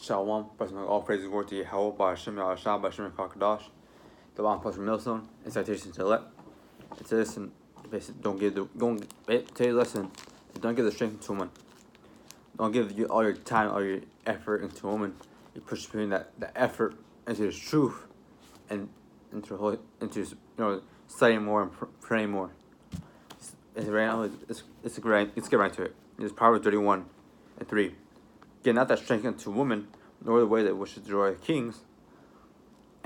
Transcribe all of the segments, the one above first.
Shalom, President all praises go to Yahweh, by Hashem, Yahshua, by Hashem, Kakadash. The one plus from Millstone, and citation to let. It says, listen, today's lesson, don't give the strength to a woman. Don't give all your time, all your effort into a woman. You push between the effort into the truth and into studying more and praying more. Let's get right to it. It's Proverbs 31:3. Get not that strength into woman, nor the way that which destroy kings.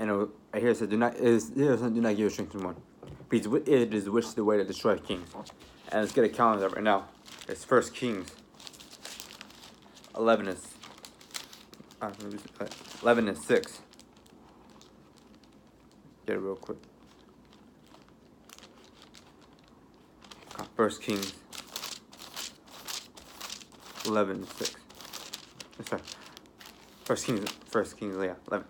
And here it says, do not give your strength to one. Because it is which the way to destroy kings. And let's get a calendar right now. It's 1 Kings 11:6. Get it real quick. 1 Kings 11:6. Sorry. 1 Kings, yeah, 11.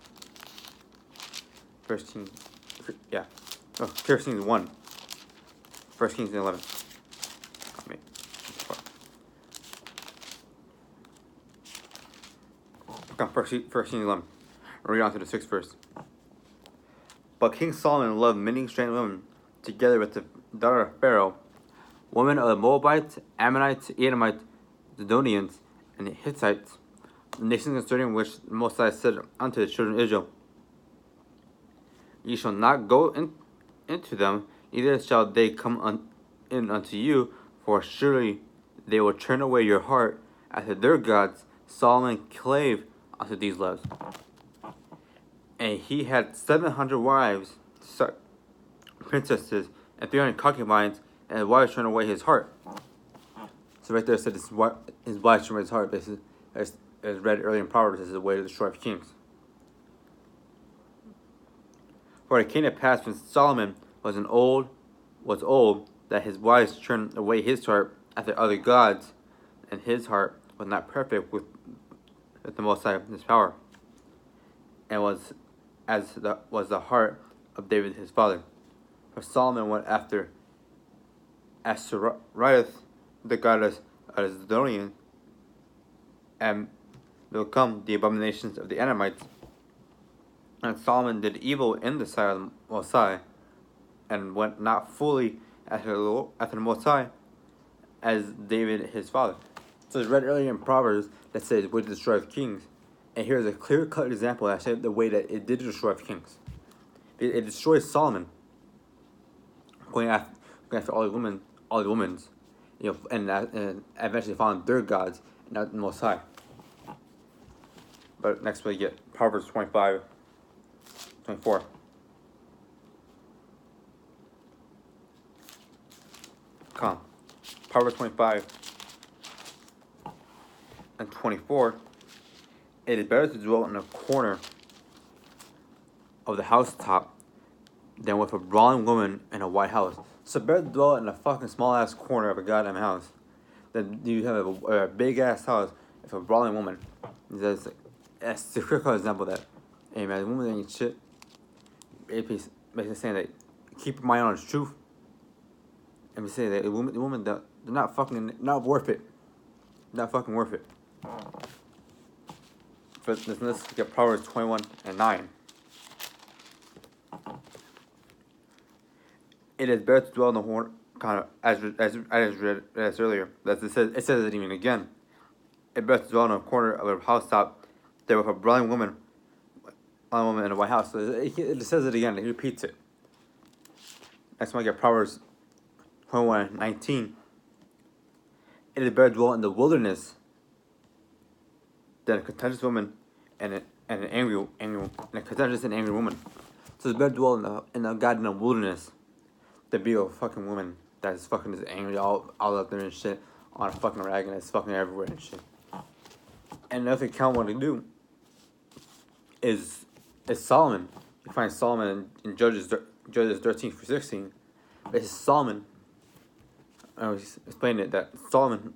1 Kings, yeah. Oh, 1 Kings 1. 1 Kings 11. First Kings 11. Read on to the 6th verse. But King Solomon loved many strange women, together with the daughter of Pharaoh, women of the Moabites, Ammonites, Edomites, Zidonians, and Hittites, the nations concerning which the Most High said unto the children of Israel, Ye shall not go into them, neither shall they come in unto you, for surely they will turn away your heart after their gods. Solomon clave unto these loves. And he had 700 wives, princesses, and 300 concubines, and his wives turned away his heart. So right there it said his wives turned away his heart. Basically, as read earlier in Proverbs, this is the way to destroy kings. For it came to pass when Solomon was old, that his wives turned away his heart after other gods, and his heart was not perfect with the Most High his power, and was the heart of David his father. For Solomon went after Ashtoreth, the goddess of the Zidonians, and become the abominations of the Edomites. And Solomon did evil in the sight of the Most High, and went not fully after the Most High, as David his father. So it's read earlier in Proverbs that says, "Would destroy kings," and here's a clear-cut example that said the way that it did destroy kings. It destroyed Solomon, going after all the women, and eventually following their gods, not the Most High. But next we get Proverbs 25:24. Proverbs 25:24. It is better to dwell in a corner of the housetop than with a brawling woman in a white house. So better to dwell in a fucking small ass corner of a goddamn house than you have a big ass house with a brawling woman. That's the critical example that, hey man, the woman ain't shit. Basically saying that keep your mind on the truth, and we say that the woman they're not worth it. Not fucking worth it. But let's get Proverbs 21:9. It is better to dwell in the horn, kind of as read earlier. It says it even again. It is better to dwell in a corner of a housetop than with a brawling woman in a white house. So it says it again. It repeats it. Next one, I get Proverbs 21:19. It is better to dwell in the wilderness than a contentious woman and an angry woman. So it's better to dwell in the goddamn wilderness than be a fucking woman that is fucking just angry all up there and shit on a fucking rag and it's fucking everywhere and shit. And another count what to do is Solomon. You find Solomon in Judges 13:16. It's Solomon. I was explaining it that Solomon.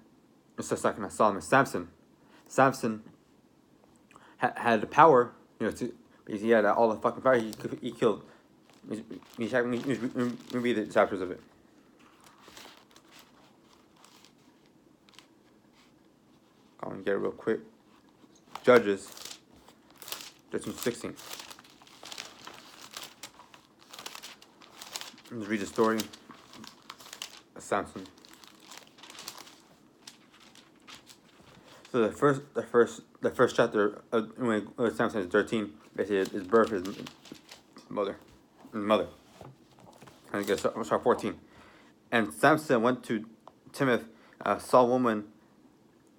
It's just like not Solomon. Samson had the power, because he had all the fucking power. He killed. Let me read the chapters of it. I'm gonna get it real quick. Judges 13-16. Let's read the story of Samson. So the first chapter of when Samson is 13, basically his birth, his mother. And I guess start 14. And Samson went to Timnath, saw a woman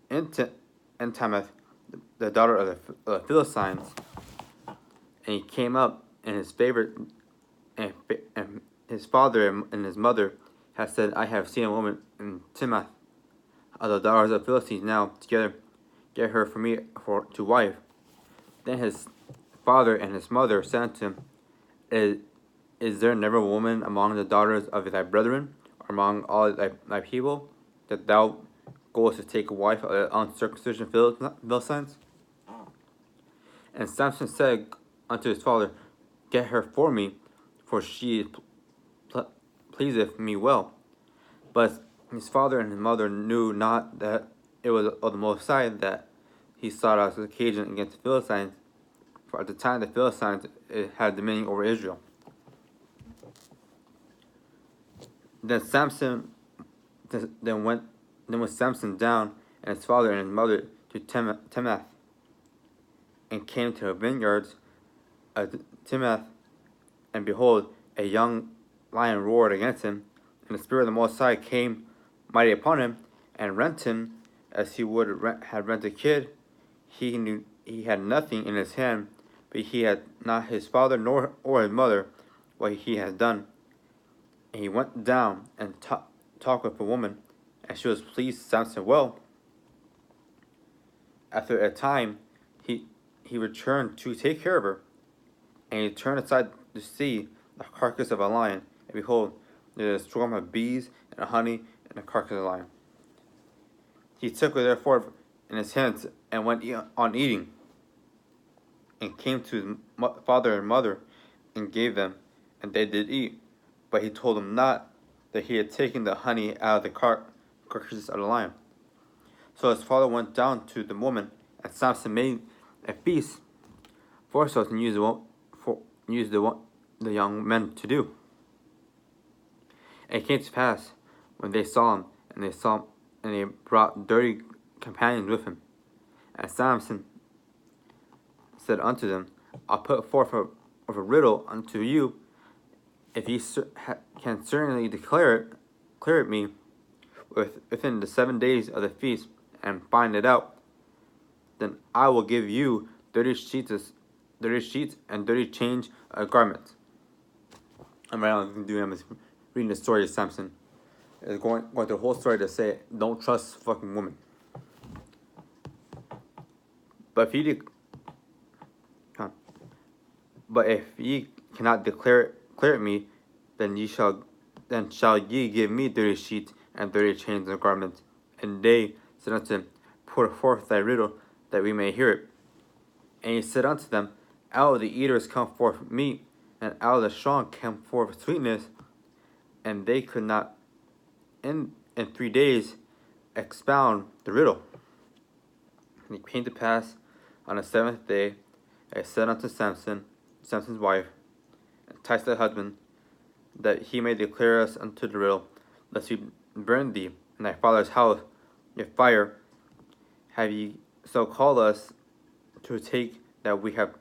in Timnath, the daughter of the Philistines, and he came up, and his favorite, and his father and his mother had said, I have seen a woman in Timnath of the daughters of the Philistines. Now together, get her for me to wife. Then his father and his mother said unto him, Is there never a woman among the daughters of thy brethren, or among all thy people, that thou goest to take a wife of the uncircumcision Philistines? And Samson said unto his father, Get her for me, for she pleaseth me well. But his father and his mother knew not that it was of the Most High that he sought out his occasion against the Philistines, for at the time the Philistines had dominion over Israel. Then went Samson down, and his father and his mother, to Timnath, and came to the vineyards of Timnath, and behold, a young lion roared against him, and the Spirit of the Most High came mighty upon him, and rent him as he would have rent a kid. He knew he had nothing in his hand, but he had not his father nor his mother what he had done. And he went down and talked with a woman, and she was pleased Samson well. After a time, he returned to take care of her, and he turned aside to see the carcass of a lion, and behold, there was a swarm of bees and honey in the carcass of the lion. He took her therefore in his hands, and went on eating, and came to his father and mother, and gave them, and they did eat. But he told them not that he had taken the honey out of the carcass of the lion. So his father went down to the woman, and Samson made a feast for himself, and used the young men to do. And it came to pass, when they saw him, and they brought dirty companions with him. And Samson said unto them, I'll put forth a riddle unto you. If ye can certainly declare it me within the 7 days of the feast, and find it out, then I will give you 30 sheets and 30 change of garments. And right now I'm reading the story of Samson. It's going through the whole story to say, don't trust fucking women. But if ye cannot declare it me, then shall ye give me 30 sheets and 30 chains of garments. And they said unto him, Put forth thy riddle, that we may hear it. And he said unto them, Out of the eaters come forth meat, and out of the strong come forth sweetness. And they could not in 3 days expound the riddle. And it came to pass on the 7th day, I said unto Samson's wife, entice thy husband, that he may declare us unto the riddle, lest we burn thee in thy father's house with fire. Have ye so called us to take that we have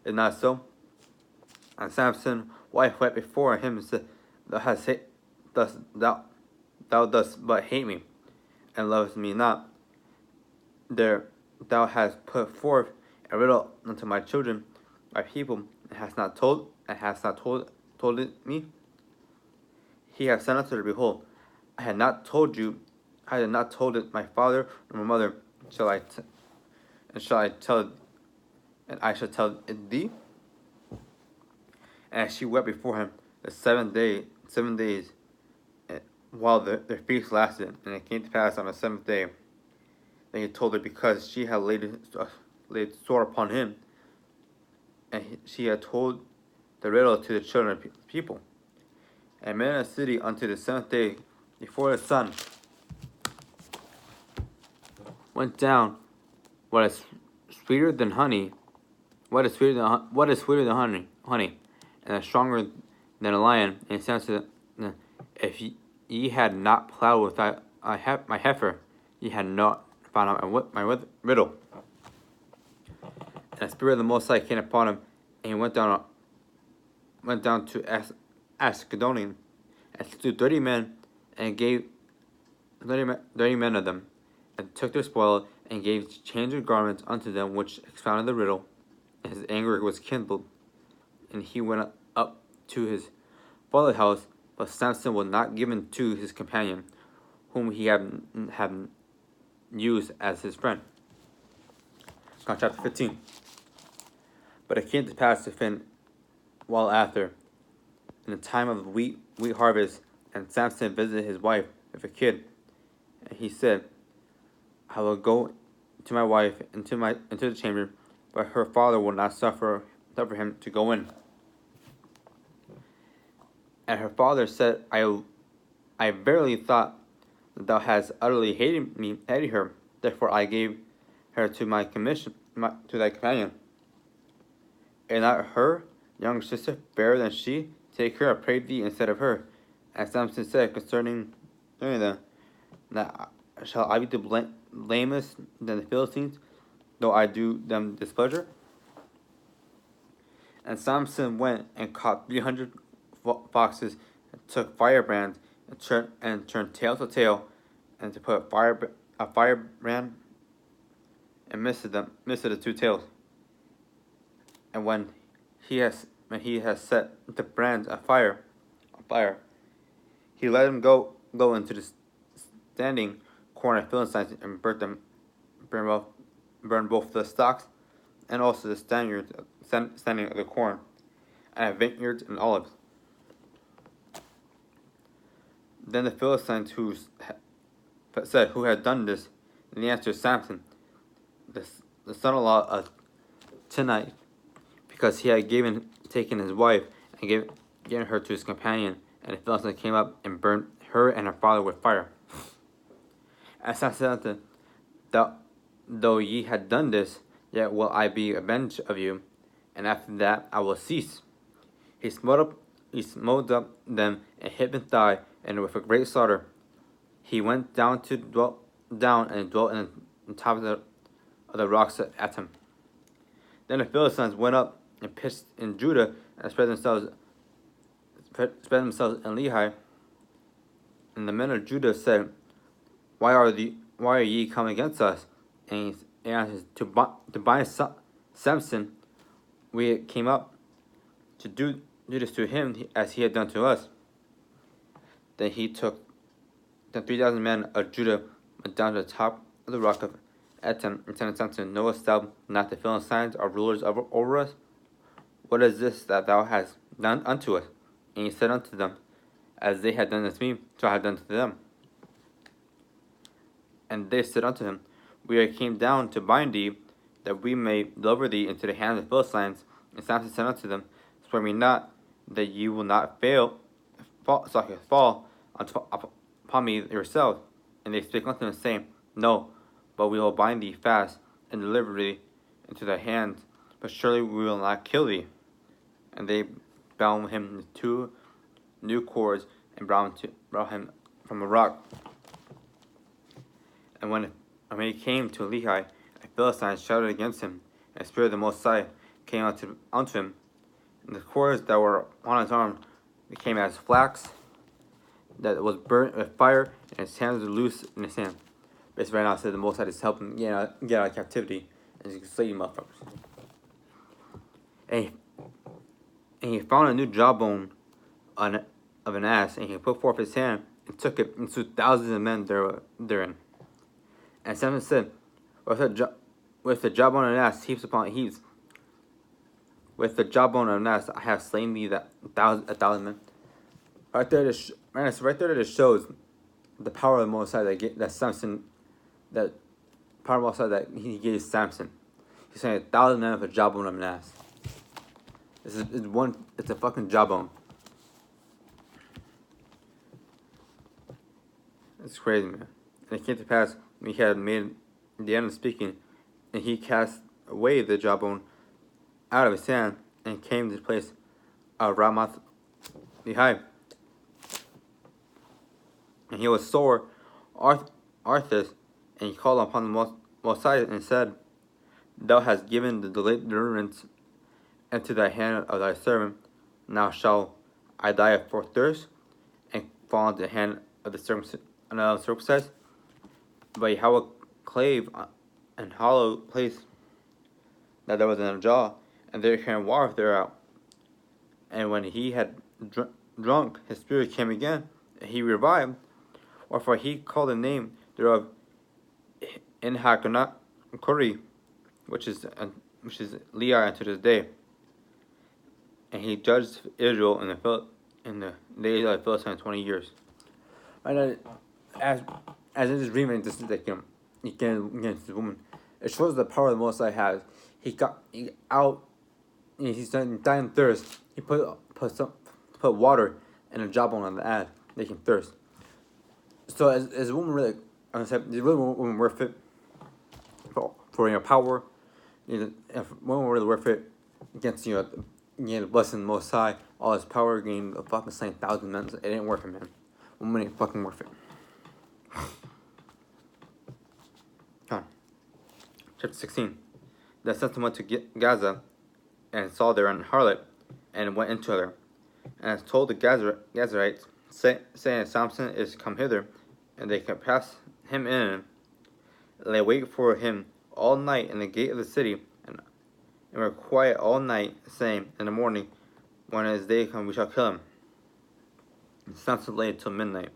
is not so? And Samson's wife wept before him, and said, Thou dost but hate me, and lovest me not. There thou hast put forth a riddle unto my children, my people, and hast not told it me. He hath said unto her, Behold, I had not told it my father or my mother. Shall I tell it thee? And she wept before him the 7 days, while their feast lasted. And it came to pass on the 7th day that he told her, because she had laid sore upon him, and she had told the riddle to the children of the people. And men in the city unto the 7th day before the sun went down what is sweeter than honey, What is sweeter than honey, and stronger than a lion? And Samson said, if ye had not plowed with my heifer, ye had not found out my riddle. And the Spirit of the Most High came upon him, and he went down to Ascalon, and slew 30 men, and gave 30 men of them, and took their spoil, and gave change of garments unto them which expounded the riddle. And his anger was kindled, and he went up to his father's house. But Samson was not given to his companion, whom he had used as his friend. Chapter 15. But it came to pass to Finn, while after, in the time of the wheat harvest, and Samson visited his wife with a kid, and he said, I will go to my wife into the chamber, but her father will not suffer him to go in. And her father said, I verily thought that thou hast utterly hated her. Therefore I gave her to to thy companion. And not her younger sister fairer than she? Take her, I pray thee, instead of her. And Samson said concerning them, that shall I be to blameless than the Philistines, though I do them displeasure? And Samson went and caught 300 foxes, and took firebrands, and turned tail to tail, and to put a firebrand and misted the two tails. And when he has set the brands afire, he let them go into the standing corn of Philistines, and burn both the stalks and also the standing of the corn, and vineyards and olives. Then the Philistines who had done this, and he answered Samson, the son-in-law of Timnite, because he had taken his wife and given her to his companion, and the Philistines came up and burned her and her father with fire. And Samson said, though ye had done this, yet will I be avenged of you, and after that I will cease. He smote up them and hit them thigh, and with a great slaughter he went down and dwelt in the top of the rocks at Etam. Then the Philistines went up and pitched in Judah, and spread themselves in Lehi. And the men of Judah said, Why are ye come against us? And he answered, to bind Samson. We came up to do this to him as he had done to us. Then he took the 3,000 men of Judah, went down to the top of the rock of Etam, and said to Samson, Knowest thou not the Philistines are rulers over us? What is this that thou hast done unto us? And he said unto them, As they had done unto me, so I have done to them. And they said unto him, We came down to bind thee, that we may deliver thee into the hands of the Philistines. And Samson said unto them, Swear me not that ye will not fall upon me yourselves. And they spake unto him, saying, No, but we will bind thee fast, and deliver thee into thy hands, but surely we will not kill thee. And they bound him with 2 new cords, and brought him from a rock. And when he came to Lehi, the Philistines shouted against him, and the Spirit of the Most High came unto him. And the cords that were on his arm became as flax that was burnt with fire, and his hands were loose in his hand. Basically, right now, it said the Most High is helping get out of captivity, and you can slay you motherfuckers. And he found a new jawbone of an ass, and he put forth his hand and took it, and slew thousands of men therein. And Samson said, With the jawbone of an ass, heaps upon heaps. With the jawbone of an ass, I have slain thee a thousand men. Right there, that shows the power of the Most High that power of the Most High that he gave Samson. He's saying 1,000 men with a jawbone of an ass. It's a fucking jawbone. It's crazy, man. And it came to pass when he had made the end of speaking, and he cast away the jawbone out of his hand and came to the place of Ramath Lehi. And he was sore Arthas, and he called upon the Most High and said, Thou hast given the deliverance into thy hand of thy servant. Now shall I die for thirst, and fall into the hand of the uncircumcised? But Yahweh clave and hollow place that there was in a jaw, and there came water thereout. And when he had drunk, his spirit came again, and he revived. Wherefore he called the name thereof Inhakuri, which is Leah unto this day. And he judged Israel in the days of the Philistines 20 years. And as it is reading this, like against this woman, it shows the power the Most High has. He's dying thirst. He put water in a jawbone on the ass, making thirst. So as a woman really, is really woman worth it for your power? If woman really worth it against the blessing the Most High, all his power, getting a fucking slain 1,000 men. It ain't worth it, man. Woman ain't fucking worth it. Chapter 16. Then Samson went to Gaza, and saw there an harlot, and went into her, and told the Gazarites, saying, Samson is come hither, and they can pass him in. And they wait for him all night in the gate of the city, and were quiet all night, saying, in the morning, when his day come, we shall kill him. And Samson lay till midnight,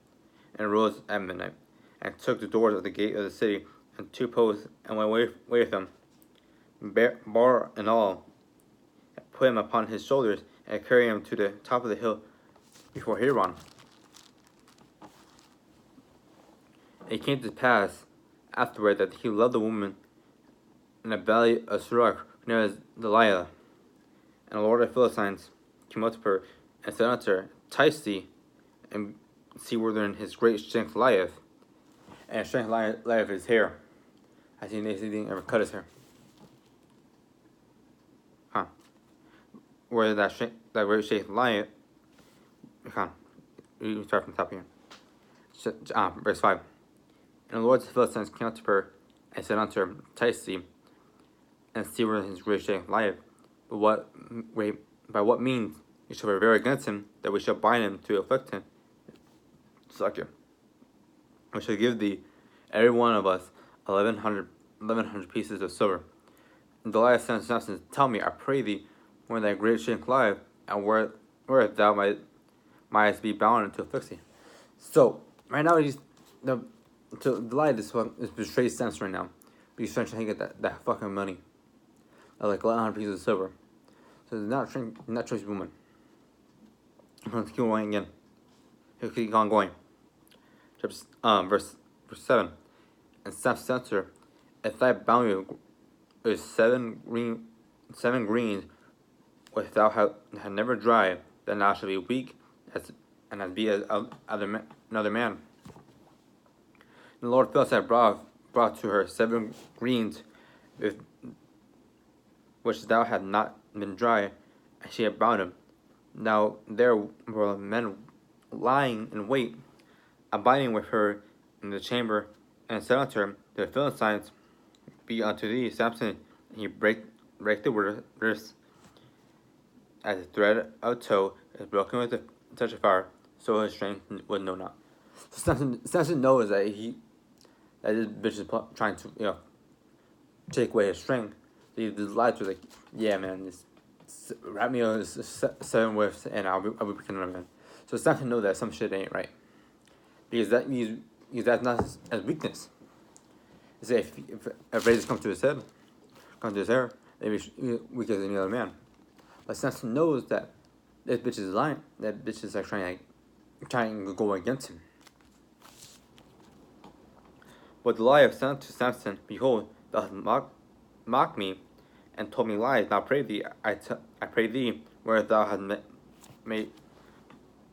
and rose at midnight, and took the doors of the gate of the city, and 2 posts, and went away with them, bar and all, and put him upon his shoulders, and carried him to the top of the hill before Hebron. It came to pass afterward that he loved the woman in the valley of Surak, near Delilah. And the Lord of the Philistines came up to her, and said unto her, Tice thee, and see whether his great strength lieth. And strength lieth his hair. I seen they didn't ever cut his hair. Where that great strength lieth. We start from the top here. Verse 5. And the Lord of the Philistines came up to her, and said unto her, Tice thee, and see where his great strength lieth. By what means you shall prevail against him, that we shall bind him to afflict him. Suck you. We shall give thee, every one of us, 1,100 pieces of silver. And Delilah said unto Samson, Tell me, I pray thee, where thy great strength lieth, and where thou mightest be bound to afflict thee. So right now Delilah this betrays Samson right now. But he's trying to get that fucking money. Like 1,100 pieces of silver. So it's not choice woman. Let's keep going again. Keep on going. Verse 7. And Samson said to her, If thy bounty is 7 greens, which thou hast never dried, then thou shalt be weak, as be as another man. And the Lord Philistine brought to her 7 greens, which thou had not been dry, and she had bound him. Now there were men lying in wait, abiding with her in the chamber, and said unto her, The Philistines be unto thee, Samson, and he break the wrist, as the thread of tow is broken with the touch of fire, so his strength would know not. So Samson knows that this bitch is trying to take away his strength. So he lied to her, like, yeah, man, just wrap me on 7 whiffs, and I'll be becoming a man. So Samson knows that some shit ain't right, because that's not his weakness. Say if raises come to his head, come to his hair, maybe he's weaker than any other man. But Samson knows that this bitch is lying. That bitch is like trying to go against him. But Delilah said to Samson, Behold, thou hast mocked me, and told me lies. Now pray thee, I pray thee, where thou hast made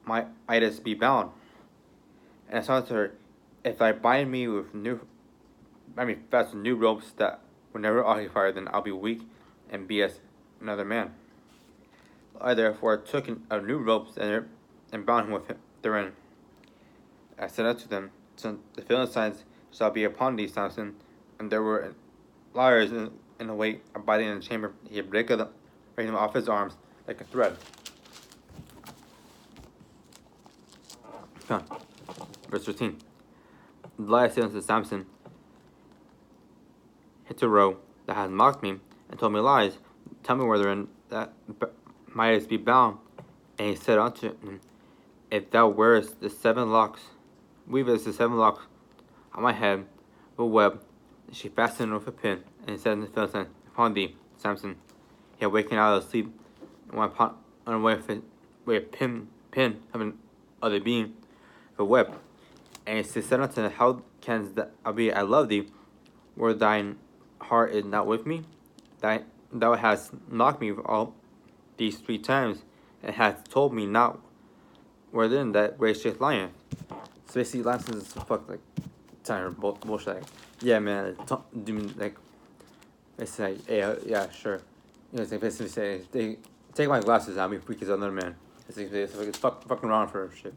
my itis be bound. And I said unto her, If thou bind me fast with new ropes that will never occupy, then I'll be weak and be as another man. I therefore took a new ropes and bound him with it therein. I said unto them, the Philistines shall be upon thee, Samson. And there were liars in the way abiding in the chamber. He breaketh them off his arms like a thread. Huh. Verse 13. Delilah said unto Samson, Hitero, that has mocked me, and told me lies, tell me wherein that mightest be bound. And he said unto him, If thou wearest the 7 locks, weavest the 7 locks on my head with a web, and she fastened it with a pin, and he said unto the Philistine, Upon thee, Samson. He awakened out of sleep, and went upon a way of pin having other being, with a web. And he said unto him, How canst thou be? I love thee, where thine heart is not with me? Thou hast mocked me all these 3 times, and hast told me not wherein that great shit lion. So basically, last is fuck like time bullshit. Like, yeah, man, do me like it's like, hey, yeah, sure. You know, it's like basically say, they take my glasses out, me freak as another man. It's like it's fucking around for shit.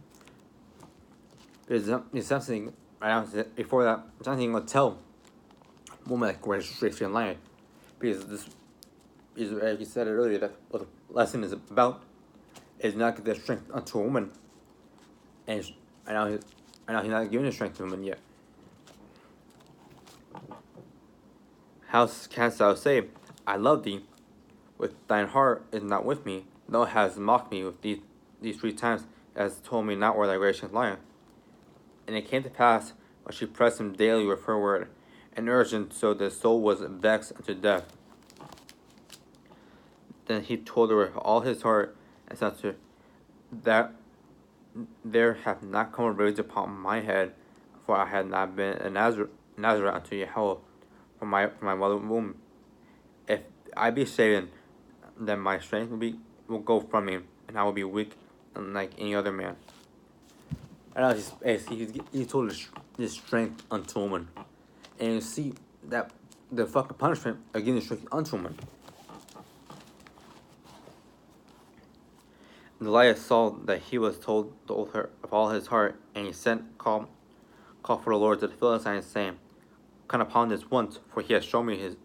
There's something right now before that. Something gonna tell woman like where straight line, because this is, as you said it earlier, that what the lesson is about is not give the strength unto a woman, and I know he's not giving the strength to a woman yet. How canst thou say, I love thee, with thine heart is not with me? Thou hast mocked me with these 3 times, as told me not where thy gracious lion. And it came to pass, when she pressed him daily with her word, and urged him so that his soul was vexed unto death. Then he told her with all his heart, and said to her, that there hath not come a raise upon my head, for I had not been a Nazarite unto Yahweh from my mother's womb. If I be shaven, then my strength will go from me, and I will be weak unlike any other man. I know he told his strength unto woman, and you see that the fucking punishment again is strength unto woman. And Delilah saw that he was told her of all his heart, and he sent call for the Lord to the Philistines, saying, Come upon this once, for he has shown me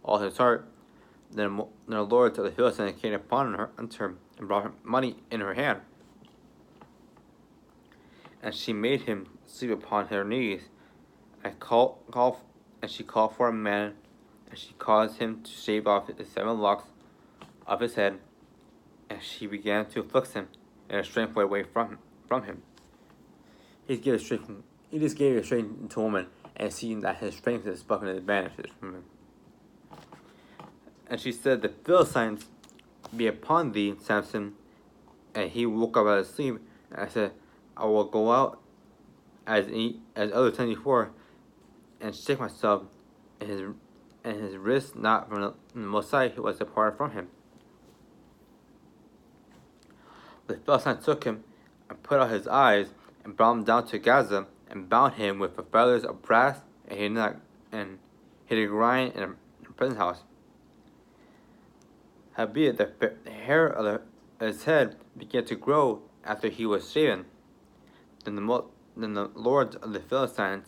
all his heart. Then the Lord to the Philistines came upon her unto her, and brought her money in her hand. And she made him sleep upon her knees, and she called for a man, and she caused him to shave off the 7 locks of his head, and she began to afflict him, and her strength went away from him. He just gave his strength to a woman, and seeing that his strength is fucking advantages from him. And she said, The Philistines be upon thee, Samson. And he woke up out of sleep, and I said, I will go out as other times before, and shake myself, and his wrist not from the Most High was departed from him. The Philistines took him, and put out his eyes, and brought him down to Gaza, and bound him with the feathers of brass, and hid a grind in a prison house. Howbeit the hair of his head began to grow after he was shaven. Then the lords of the Philistines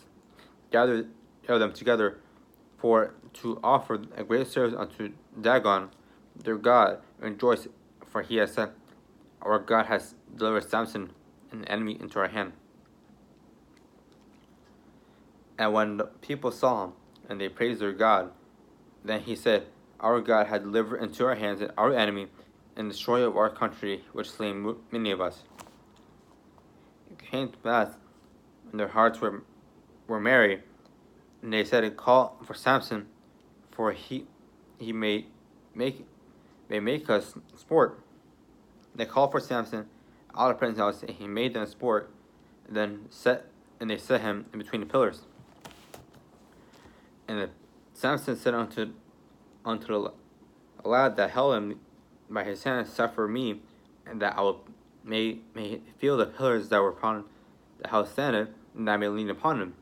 gathered them together to offer a great service unto Dagon, their god, and rejoice, for he has said, Our God has delivered Samson, an enemy, into our hand. And when the people saw him, and they praised their God, then he said, Our God had delivered into our hands our enemy, and destroyed of our country, which slain many of us. It came to pass, when their hearts were merry, and they said, Call for Samson, for he may make us sport. They called for Samson out of the prison house, and he made them sport. And they set him in between the pillars. And Samson said unto the lad that held him by his hand, Suffer me, and that I will may feel the pillars that were upon the house standeth, and that I may lean upon them.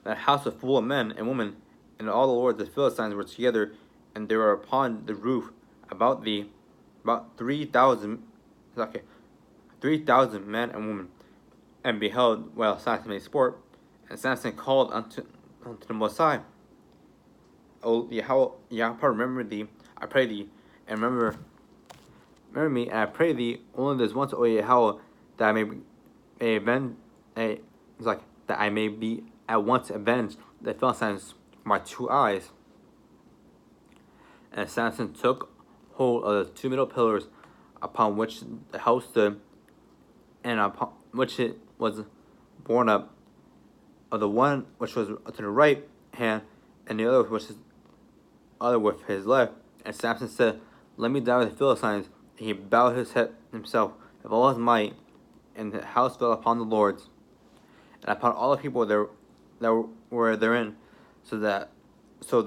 That house was full of men and women, and all the lords of the Philistines were together and they were upon the roof about 3,000, okay, 3,000 men and women. And beheld while Samson made sport, and Samson called unto the Most High, O Yahweh, remember thee, I pray thee, and remember me, and I pray thee only this once, O Yahweh, that I may avenge, that I may be at once avenged the Philistines for my 2 eyes. And Samson took hold of the 2 middle pillars upon which the house stood, and upon which it was borne up, of the one which was to the right hand, and the other with his left. And Samson said, Let me die with the Philistines. And he bowed his head himself with all his might, and the house fell upon the lords, and upon all the people that were therein, so the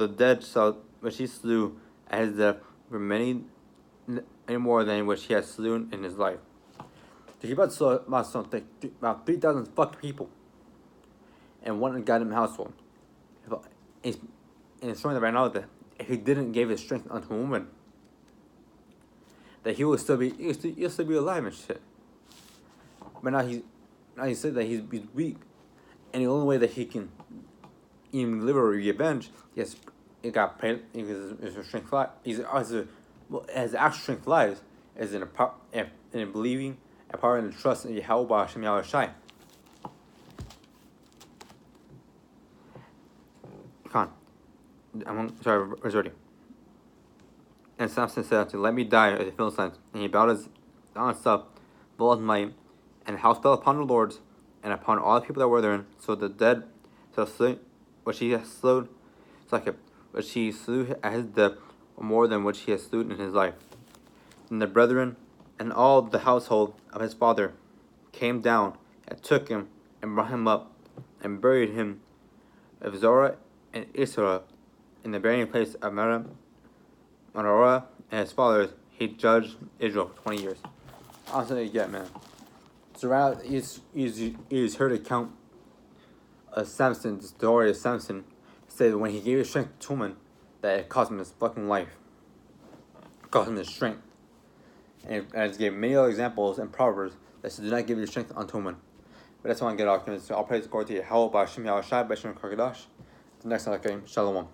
dead which he slew at his death were many more than which he had slewn in his life. So he about 3,000 fucking people in one goddamn household. And it's showing that right now that if he didn't give his strength unto a woman, that he'll still be alive and shit. But now he said that he's weak, and the only way that he can even live or revenge, his strength lies. His actual strength lies is in believing and power and trust in Yahweh Hashem Yahweh Shai. Sorry. And Samson said unto, Let me die of the Philistines. And he bowed down himself, full of might, and the house fell upon the lords, and upon all the people that were therein. So the dead, which he slew at his death, more than which he has slew in his life. And the brethren and all the household of his father came down and took him and brought him up and buried him of Zorah and Israel in the burying place of Manoah and his fathers. He judged Israel for 20 years. Honestly, yeah, man. So right now, he's heard account of Samson, the story of Samson, said that when he gave his strength to a woman, that it cost him his fucking life. It cost him his strength. And I just gave many other examples in Proverbs that said, do not give your strength unto a woman. But that's why I get off. So I'll praise the glory to Yahweh, Hashem Yahweh Shai, Hashem Karkadash. The next time, okay, Shalom.